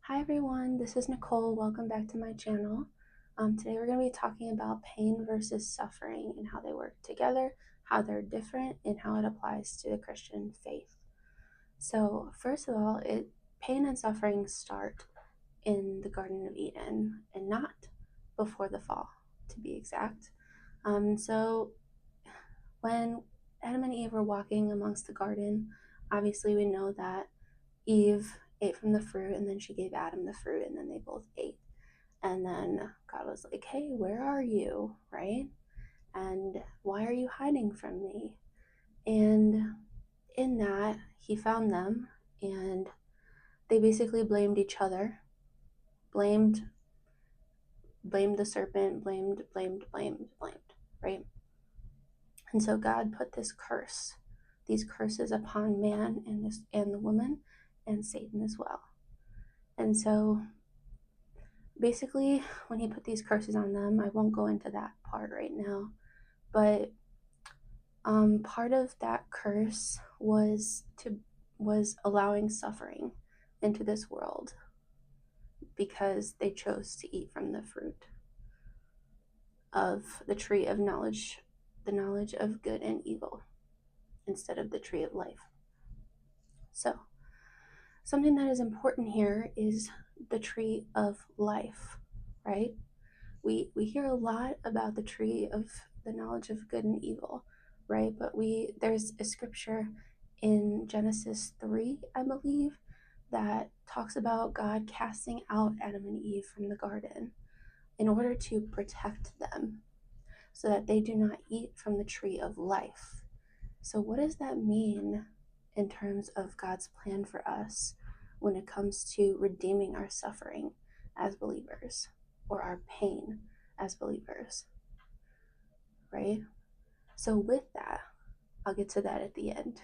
Hi everyone, this is Nicole. Welcome back to my channel. Today we're going to be talking about pain versus suffering and how they work together, how they're different, and how it applies to the Christian faith. So first of all, pain and suffering start in the Garden of Eden and not before the fall, to be exact. So when Adam and Eve were walking amongst the garden, obviously we know that Eve ate from the fruit and then she gave Adam the fruit and then they both ate. And then God was like, hey, where are you? Right? And why are you hiding from me? And in that, he found them and they basically blamed each other, blamed the serpent, blamed, right? And so God put these curses upon man and the woman and Satan as well. And so basically, when he put these curses on them, I won't go into that part right now, but part of that curse was allowing suffering into this world because they chose to eat from the fruit of the tree of knowledge, the knowledge of good and evil, instead of the tree of life. So, something that is important here is the tree of life, right? We hear a lot about the tree of the knowledge of good and evil, right? But there's a scripture in Genesis 3, I believe, that talks about God casting out Adam and Eve from the garden in order to protect them so that they do not eat from the tree of life. So what does that mean in terms of God's plan for us when it comes to redeeming our suffering as believers or our pain as believers, right? So with that, I'll get to that at the end.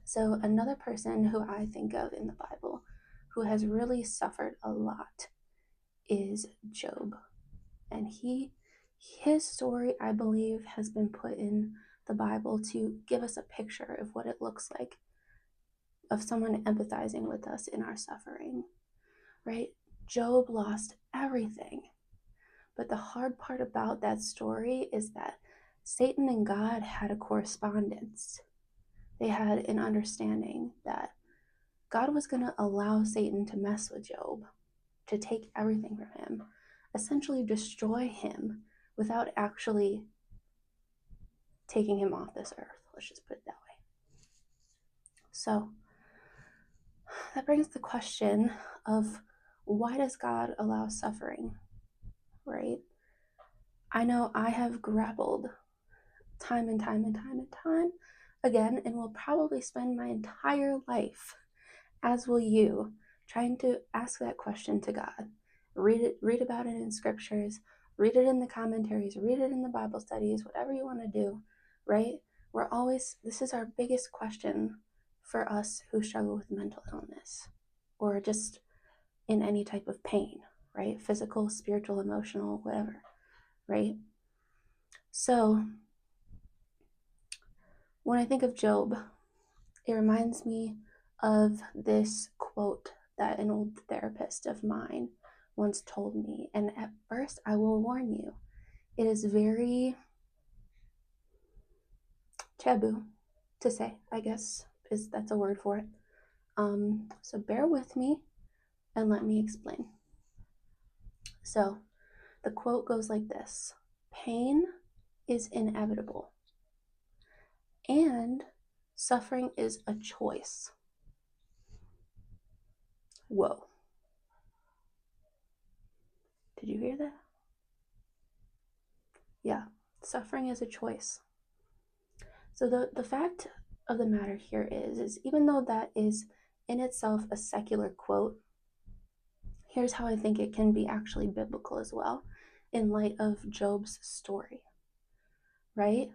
So another person who I think of in the Bible who has really suffered a lot is Job. And his story, I believe, has been put in the Bible to give us a picture of what it looks like of someone empathizing with us in our suffering, right? Job lost everything. But the hard part about that story is that Satan and God had a correspondence. They had an understanding that God was going to allow Satan to mess with Job, to take everything from him, essentially destroy him without actually taking him off this earth. Let's just put it that way. So that brings the question of, why does God allow suffering, right? I know I have grappled time and time again, and will probably spend my entire life, as will you, trying to ask that question to God. Read about it in scriptures, read it in the commentaries, read it in the Bible studies, whatever you want to do, right? This is our biggest question for us who struggle with mental illness or just in any type of pain, right? Physical, spiritual, emotional, whatever, right? So when I think of Job, it reminds me of this quote that an old therapist of mine once told me. And at first, I will warn you, it is very taboo to say, I guess, that's a word for it. So bear with me and let me explain. So the quote goes like this: pain is inevitable, and suffering is a choice. Whoa. Did you hear that? Yeah, suffering is a choice. So the fact of the matter here is even though that is in itself a secular quote, here's how I think it can be actually biblical as well in light of Job's story, right?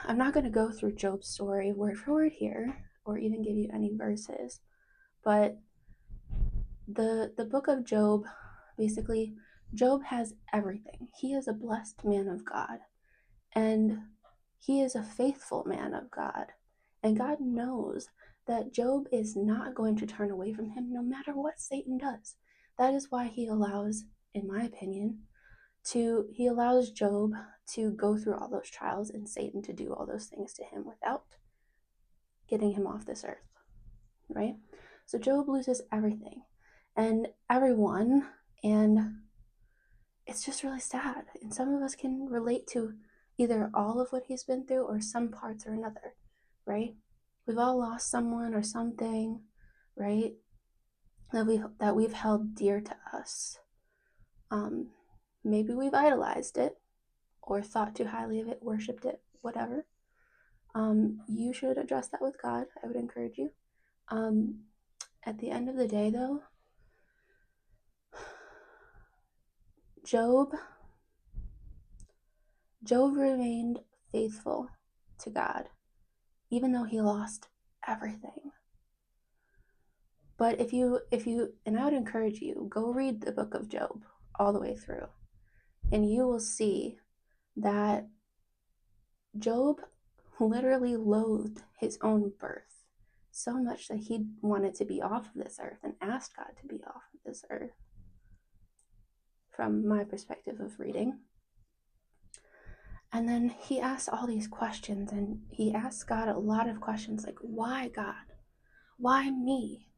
I'm not going to go through Job's story word for word here or even give you any verses, but the book of Job, basically, Job has everything. He is a blessed man of God, and he is a faithful man of God, And God knows that Job is not going to turn away from him no matter what Satan does. That is why he allows, in my opinion, he allows Job to go through all those trials and Satan to do all those things to him without getting him off this earth, right? So Job loses everything and everyone, and it's just really sad. And some of us can relate to either all of what he's been through or some parts or another, right? We've all lost someone or something, right? That we've held dear to us. Maybe we've idolized it or thought too highly of it, worshipped it, whatever. You should address that with God. I would encourage you. At the end of the day, though, Job remained faithful to God, even though he lost everything. But if you, and I would encourage you, go read the book of Job all the way through, and you will see that Job literally loathed his own birth so much that he wanted to be off of this earth and asked God to be off of this earth, from my perspective of reading. And then he asked all these questions, and he asked God a lot of questions like, why God? Why me?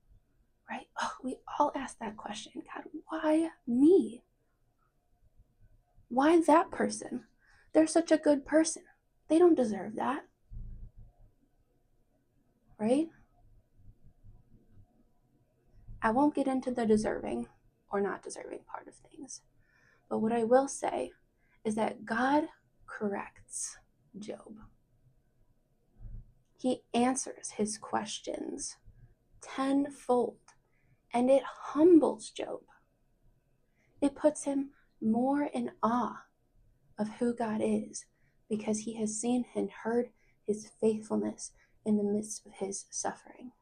Right? Oh, we all ask that question. God, why me? Why that person? They're such a good person. They don't deserve that. Right? I won't get into the deserving or not deserving part of things. But what I will say is that God corrects Job. He answers his questions tenfold, and it humbles Job. It puts him more in awe of who God is because he has seen and heard his faithfulness in the midst of his suffering.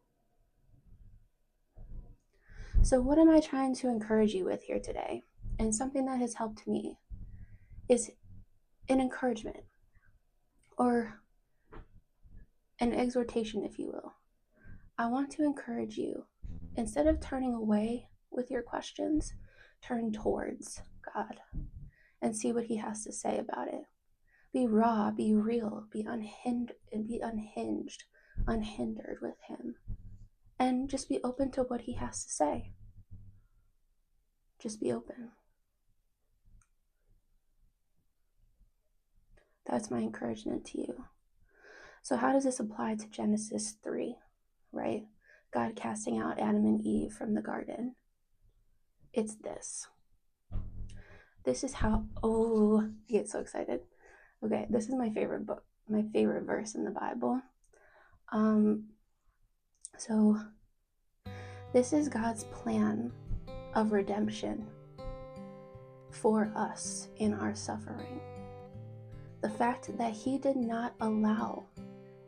So what am I trying to encourage you with here today? And something that has helped me is an encouragement or an exhortation, if you will. I want to encourage you, instead of turning away with your questions, turn towards God and see what he has to say about it. Be raw, be real, be unhinged, unhindered with him. And just be open to what he has to say. Just be open. That's my encouragement to you. So how does this apply to Genesis 3, right? God casting out Adam and Eve from the garden. It's this. This is how, I get so excited. Okay, this is my favorite book, my favorite verse in the Bible. So this is God's plan of redemption for us in our suffering. The fact that he did not allow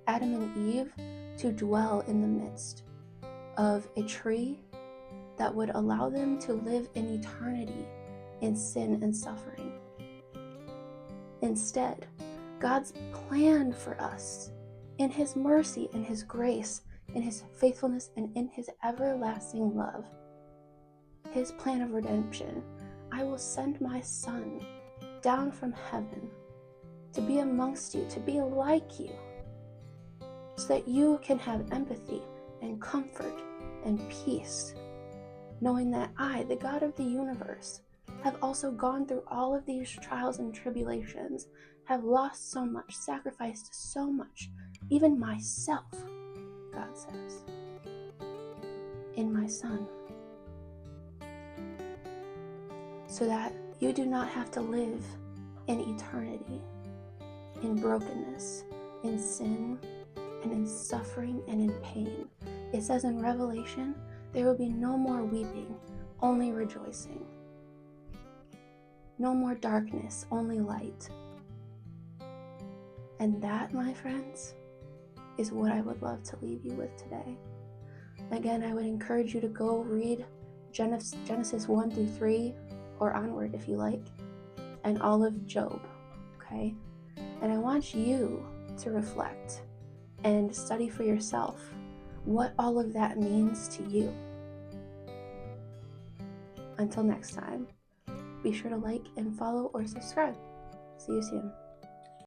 Adam and Eve to dwell in the midst of a tree that would allow them to live in eternity in sin and suffering. Instead, God's plan for us, in his mercy and his grace, in his faithfulness and in his everlasting love, his plan of redemption, I will send my Son down from heaven to be amongst you, to be like you, so that you can have empathy and comfort and peace, knowing that I, the God of the universe, have also gone through all of these trials and tribulations, have lost so much, sacrificed so much, even myself, God says, in my Son, so that you do not have to live in eternity, in brokenness, in sin, and in suffering and in pain. It says in Revelation, there will be no more weeping, only rejoicing. No more darkness, only light. And that, my friends, is what I would love to leave you with today. Again, I would encourage you to go read Genesis 1 through 3, or onward if you like, and all of Job, okay? And I want you to reflect and study for yourself what all of that means to you. Until next time, be sure to like and follow or subscribe. See you soon.